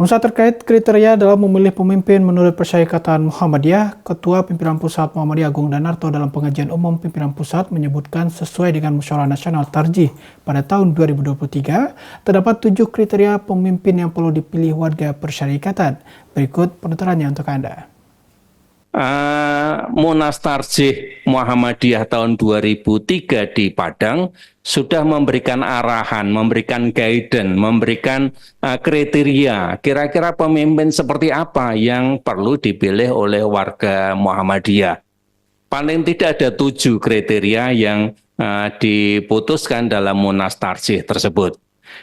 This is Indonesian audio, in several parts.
Pemirsa, terkait kriteria dalam memilih pemimpin menurut Persyarikatan Muhammadiyah, Ketua Pimpinan Pusat Muhammadiyah Agung Danarto dalam pengajian umum pimpinan pusat menyebutkan sesuai dengan Musyawarah Nasional Tarjih pada tahun 2023, terdapat 7 kriteria pemimpin yang perlu dipilih warga Persyarikatan. Berikut penuturannya untuk Anda. Munas Tarjih Muhammadiyah tahun 2003 di Padang sudah memberikan arahan, memberikan guidance, memberikan kriteria kira-kira pemimpin seperti apa yang perlu dipilih oleh warga Muhammadiyah. Paling tidak ada 7 kriteria yang diputuskan dalam Munas Tarjih tersebut.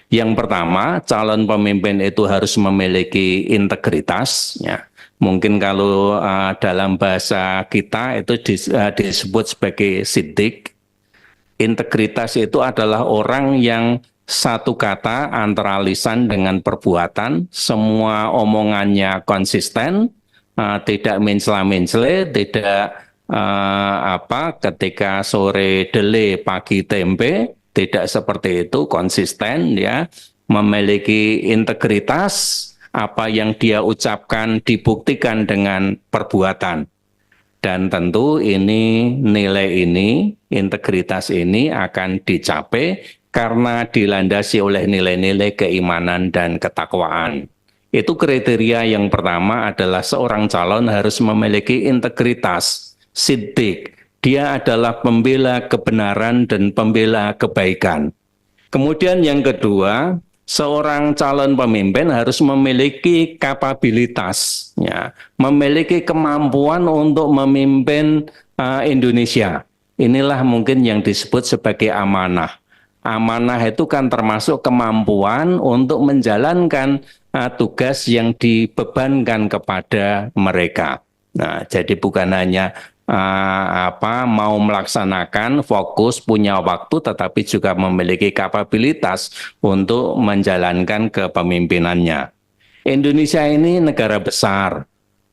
Yang pertama, calon pemimpin itu harus memiliki integritas, ya. Mungkin kalau dalam bahasa kita itu disebut sebagai siddiq. Integritas itu adalah orang yang satu kata antara lisan dengan perbuatan, semua omongannya konsisten, tidak mencela-mencela, tidak ketika sore dele pagi tempe, tidak seperti itu, konsisten, ya, memiliki integritas. Apa yang dia ucapkan dibuktikan dengan perbuatan. Dan tentu nilai ini, integritas ini akan dicapai karena dilandasi oleh nilai-nilai keimanan dan ketakwaan. Itu kriteria yang pertama adalah seorang calon harus memiliki integritas, siddiq. Dia adalah pembela kebenaran dan pembela kebaikan. Kemudian yang kedua, seorang calon pemimpin harus memiliki kapabilitas, ya, memiliki kemampuan untuk memimpin Indonesia. Inilah mungkin yang disebut sebagai amanah. Amanah itu kan termasuk kemampuan untuk menjalankan tugas yang dibebankan kepada mereka. Nah, jadi bukan hanya mau melaksanakan, fokus, punya waktu, tetapi juga memiliki kapabilitas untuk menjalankan kepemimpinannya. Indonesia ini negara besar,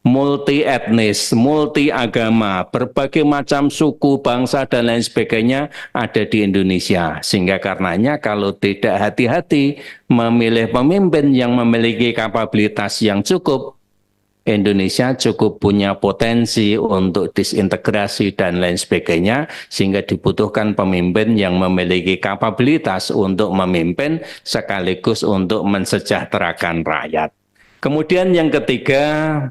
multi etnis, multi agama, berbagai macam suku, bangsa, dan lain sebagainya ada di Indonesia. Sehingga karenanya kalau tidak hati-hati memilih pemimpin yang memiliki kapabilitas yang cukup, Indonesia cukup punya potensi untuk disintegrasi dan lain sebagainya, sehingga dibutuhkan pemimpin yang memiliki kapabilitas untuk memimpin sekaligus untuk mensejahterakan rakyat. Kemudian yang ketiga,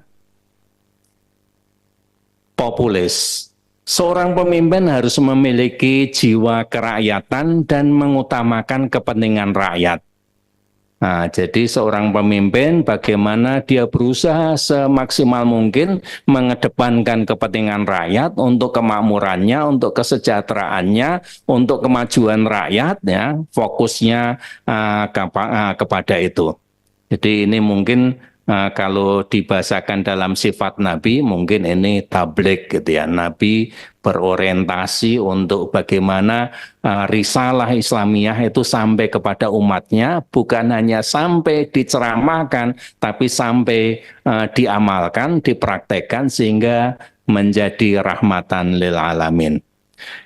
populis. Seorang pemimpin harus memiliki jiwa kerakyatan dan mengutamakan kepentingan rakyat. Nah, jadi seorang pemimpin bagaimana dia berusaha semaksimal mungkin mengedepankan kepentingan rakyat untuk kemakmurannya, untuk kesejahteraannya, untuk kemajuan rakyat, ya, fokusnya kepada itu. Jadi ini mungkin kalau dibahasakan dalam sifat Nabi, mungkin ini tabligh gitu ya. Nabi berorientasi untuk bagaimana risalah Islamiyah itu sampai kepada umatnya, bukan hanya sampai diceramahkan, tapi sampai diamalkan, dipraktekkan sehingga menjadi rahmatan lil alamin.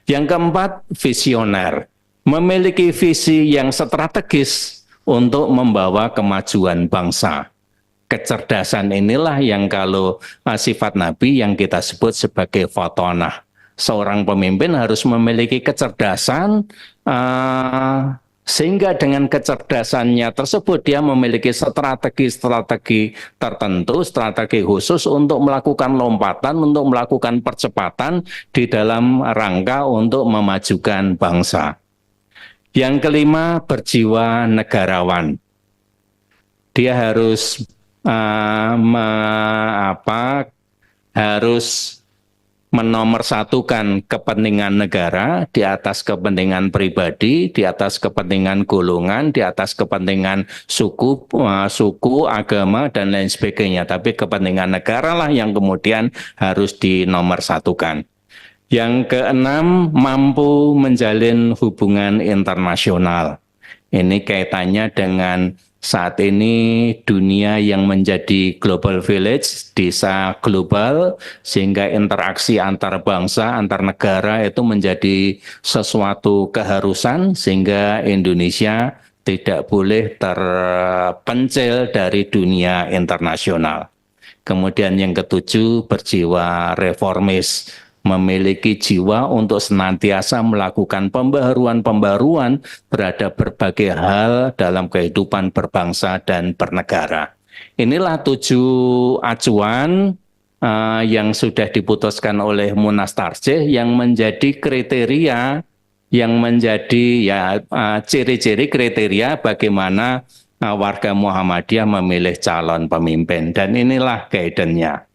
Yang keempat, visioner. Memiliki visi yang strategis untuk membawa kemajuan bangsa. Kecerdasan inilah yang kalau sifat Nabi yang kita sebut sebagai fatonah. Seorang pemimpin harus memiliki kecerdasan, sehingga dengan kecerdasannya tersebut dia memiliki strategi-strategi tertentu, strategi khusus untuk melakukan lompatan, untuk melakukan percepatan di dalam rangka untuk memajukan bangsa. Yang kelima, berjiwa negarawan. Dia harus harus menomorsatukan kepentingan negara di atas kepentingan pribadi, di atas kepentingan golongan, di atas kepentingan suku, agama, dan lain sebagainya. Tapi kepentingan negara lah yang kemudian harus dinomorsatukan. Yang keenam, mampu menjalin hubungan internasional. Ini kaitannya dengan saat ini dunia yang menjadi global village, desa global, sehingga interaksi antar bangsa, antar negara itu menjadi sesuatu keharusan, sehingga Indonesia tidak boleh terpencil dari dunia internasional. Kemudian yang ketujuh, berjiwa reformis, memiliki jiwa untuk senantiasa melakukan pembaharuan-pembaharuan terhadap berbagai hal dalam kehidupan berbangsa dan bernegara. Inilah 7 acuan yang sudah diputuskan oleh Munas Tarjih yang menjadi kriteria, yang menjadi ciri-ciri kriteria bagaimana warga Muhammadiyah memilih calon pemimpin. Dan inilah guidance-nya.